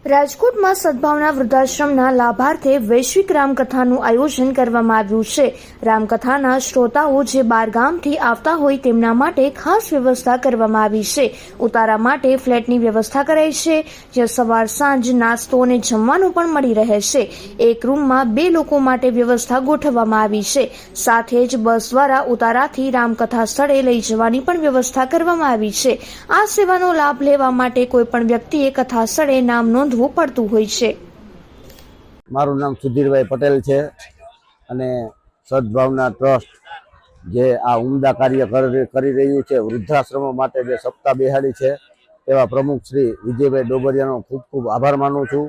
રાજકોટમાં સદભાવના વૃદ્ધાશ્રમના લાભાર્થે વૈશ્વિક રામકથાનું આયોજન કરવામાં આવ્યું છે। રામકથાના શ્રોતાઓ જે બહારગામથી આવતા હોય તેમના માટે ખાસ વ્યવસ્થા કરવામાં આવી છે। ઉતારા માટે ફ્લેટની વ્યવસ્થા કરાઈ છે, જ્યાં સવાર સાંજ નાસ્તો અને જમવાનું પણ મળી રહે છે। એક રૂમમાં 2 લોકો માટે વ્યવસ્થા ગોઠવવામાં આવી છે। સાથે જ બસ દ્વારા ઉતારાથી રામકથા સ્થળે લઈ જવાની પણ વ્યવસ્થા કરવામાં આવી છે। આ સેવાનો લાભ લેવા માટે કોઈપણ વ્યક્તિએ કથા સ્થળે નામ નોંધવું પડતું હોય છે। મારું નામ સુધીરભાઈ પટેલ છે અને સદભાવના ટ્રસ્ટ જે આ ઉમદા કાર્ય કરી રહ્યું છે, વૃદ્ધાશ્રમો માટે જે સપ્તાહ બેહાડી છે, એવા પ્રમુખ શ્રી વિજયભાઈ ડોબરિયાનો ખૂબ ખૂબ આભાર માનું છું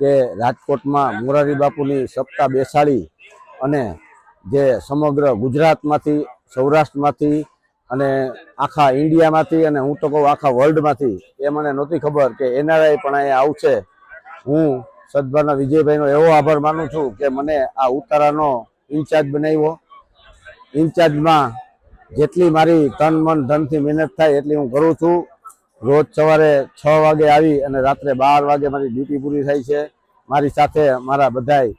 કે રાજકોટમાં મોરારી બાપુની સપ્તાહ બેસાડી અને જે સમગ્ર ગુજરાતમાંથી, સૌરાષ્ટ્રમાંથી અને આખા ઇન્ડિયામાંથી અને હું તો કહું આખા વર્લ્ડમાંથી, એ મને નહોતી ખબર કે એનઆરઆઈ પણ અહીંયા આવશે। હું સદભાવના વિજયભાઈનો એવો આભાર માનું છું કે મને આ ઉતારાનો ઇન્ચાર્જ બનાવ્યો। ઇન્ચાર્જમાં જેટલી મારી તન મન ધનથી મહેનત થાય એટલી હું કરું છું। રોજ સવારે 6 વાગે આવી અને રાત્રે 12 વાગે મારી ડ્યુટી પૂરી થાય છે। મારી સાથે મારા બધાય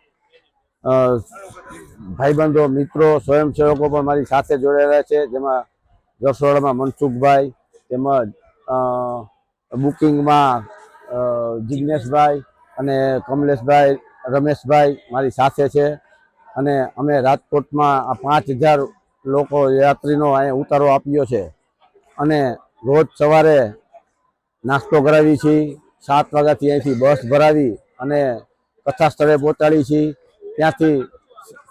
ભાઈબંધો, મિત્રો, સ્વયંસેવકો પણ મારી સાથે જોડાયેલા છે, જેમાં રસોડામાં મનસુખભાઈ, તેમજ બુકિંગમાં જિગ્નેશભાઈ અને કમલેશભાઈ, રમેશભાઈ મારી સાથે છે। અને અમે રાજકોટમાં આ 5000 લોકો યાત્રીનો અહીંયા ઉતારો આપ્યો છે અને રોજ સવારે નાસ્તો કરાવી છીએ। 7 વાગ્યાથી અહીંથી બસ ભરાવી અને કથા સ્થળે પહોંચાડી છીએ। ત્યાંથી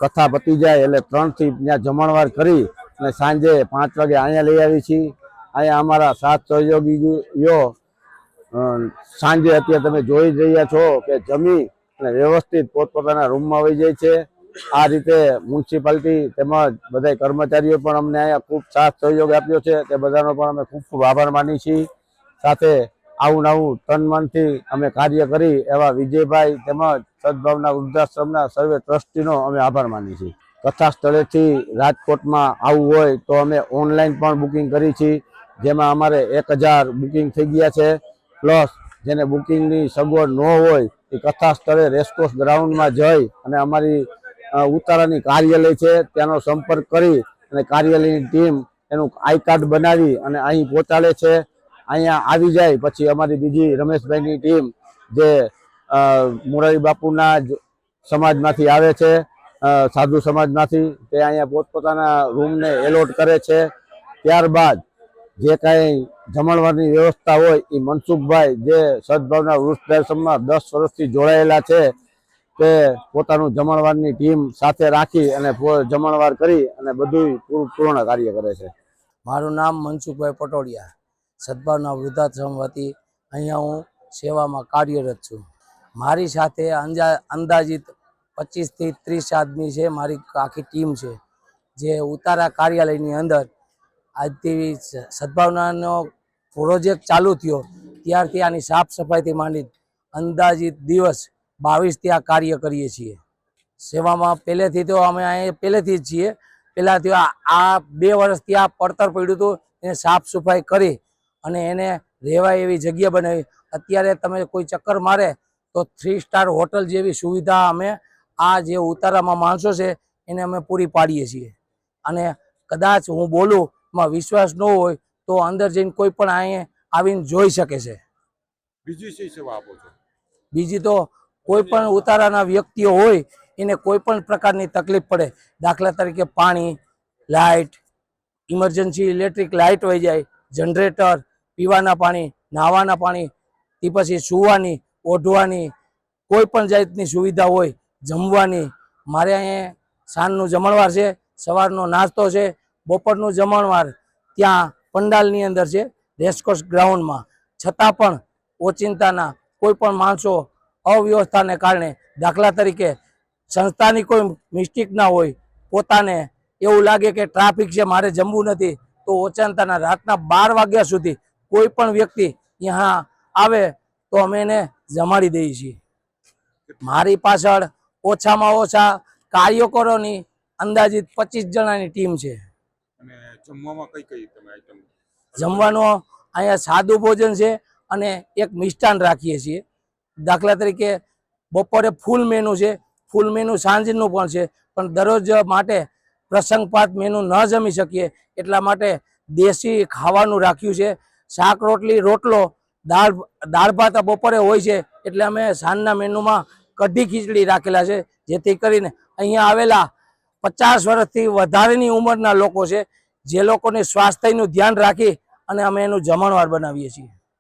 કથા પતી જાય એટલે 3 થી ત્યાં જમણવાર કરી અને સાંજે 5 વાગે અહીંયા લઈ આવી છીએ। અહીંયા અમારા 7 સહયોગીઓ સાંજે અત્યારે તમે જોઈ રહ્યા છો કે જમી અને વ્યવસ્થિત પોતપોતાના રૂમમાં વહી જાય છે। આ રીતે મ્યુનિસિપાલિટી તેમજ બધા કર્મચારીઓ પણ અમને અહીંયા ખૂબ સાથ સહયોગ આપ્યો છે, તે બધાનો પણ અમે ખૂબ ખૂબ આભાર માની છીએ। સાથે આવું તન મનથી અમે કાર્ય કરી એવા વિજયભાઈ તેમજ સદભાવના વૃદ્ધાશ્રમના સર્વે ટ્રસ્ટીનો અમે આભાર માની છીએ। કથા સ્થળેથી રાજકોટમાં આવવું હોય તો અમે ઓનલાઈન પણ બુકિંગ કરી છીએ, જેમાં અમારે 1000 બુકિંગ થઈ ગયા છે। પ્લસ જેને બુકિંગની સગવડ ન હોય એ કથા સ્થળે રેસકોર્સ ગ્રાઉન્ડમાં જઈ અને અમારી ઉતારાની કાર્યાલય છે ત્યાંનો સંપર્ક કરી અને કાર્યાલયની ટીમ એનું આઈ કાર્ડ બનાવી અને અહીં પહોંચાડે છે। અહીંયા આવી જાય પછી અમારી બીજી રમેશભાઈની ટીમ જે મોરારી બાપુના સમાજમાંથી આવે છે, સાધુ સમાજમાંથી, તે અહીંયા પોતપોતાના રૂમને એલોટ કરે છે। ત્યારબાદ જે કાંઈ જમણવારની વ્યવસ્થા હોય એ મનસુખભાઈ જે સદભાવના વૃદ્ધાશ્રમમાં 10 વર્ષથી જોડાયેલા છે, તે પોતાનું જમણવારની ટીમ સાથે રાખી અને જમણવાર કરી અને બધું પૂર્ણ કાર્ય કરે છે। મારું નામ મનસુખભાઈ પટોડિયા, સદભાવના વૃદ્ધાશ્રમ વતી અહીંયા હું સેવામાં કાર્યરત છું। મારી સાથે અંદાજિત 25 થી 30 આદમી છે, મારી આખી ટીમ છે, જે ઉતારા કાર્યાલયની અંદર આજથી સદભાવનાનો પ્રોજેક્ટ ચાલુ થયો ત્યારથી આની સાફ સફાઈથી માંડી અંદાજિત દિવસ 22 આ કાર્ય કરીએ છીએ। સેવામાં પહેલેથી તો અમે અહીંયા પહેલેથી જ છીએ। પહેલાંથી આ 2 વર્ષથી આ પડતર પડ્યું હતું, એને સાફ સફાઈ કરી અને એને રહેવાય એવી જગ્યા બનાવી। અત્યારે તમે કોઈ ચક્કર મારે તો 3 સ્ટાર હોટલ જેવી સુવિધા અમે આ જે ઉતારામાં માણસો છે એને અમે પૂરી પાડીએ છીએ। અને કદાચ હું બોલું માં વિશ્વાસ ન હોય તો અંદર જઈને કોઈ પણ અહીંયા આવીને જોઈ શકે છે। બીજી શી સેવા આપો છો? બીજી તો કોઈ પણ ઉતારાના વ્યક્તિઓ હોય એને કોઈ પણ પ્રકારની તકલીફ પડે, દાખલા તરીકે પાણી, લાઇટ, ઇમરજન્સી ઇલેક્ટ્રિક લાઇટ વહી જાય, જનરેટર, પીવાના પાણી, નાહવાના પાણી, તે પછી સૂવાની, ઓઢવાની, કોઈ પણ જાતની સુવિધા હોય, જમવાની। મારે અહીંયા સાંજનું જમણવાર છે, સવારનો નાસ્તો છે, બપોરનું જમણવાર ત્યાં પંડાલની અંદર છે રેસકોર્સ ગ્રાઉન્ડમાં। છતાં પણ ઓચિંતાના કોઈ પણ માણસો અવ્યવસ્થાને કારણે, દાખલા તરીકે સંસ્થાની કોઈ મિસ્ટેક ના હોય, પોતાને એવું લાગે કે ટ્રાફિક છે મારે જમવું નથી, તો ઓચિંતાના રાતના 12 વાગ્યા સુધી કોઈ પણ વ્યક્તિ यहाँ આવે તો અમે એને જમાડી દઈએ છીએ। મારી પાછળ ઓછામાં ઓછા કાર્યકરોની અંદાજિત 25 જણાની ટીમ છે। અને જમવામાં કઈ તમે આઈટમ? જમવાનું અહીંયા સાદું ભોજન છે અને એક મિષ્ટાન રાખીએ છીએ। દાખલા તરીકે બપોરે ફૂલ મેનુ છે, ફૂલ મેનુ સાંજનું પણ છે, પણ દરરોજ માટે પ્રસંગપાત મેનુ ન જમી શકીએ એટલા માટે દેશી ખાવાનું રાખ્યું છે. શાક રોટલી રોટલો દાળ ભાત બપોરે હોય છે એટલે અમે સાંજના મેનુમાં કઢી ખીચડી રાખેલા છે, જેથી કરીને અહીંયા આવેલા 50 વર્ષથી વધારેની ઉંમરના લોકો છે જે લોકોને સ્વાસ્થ્યનું ધ્યાન રાખી અને અમે એનું જમણવાર બનાવીએ છીએ.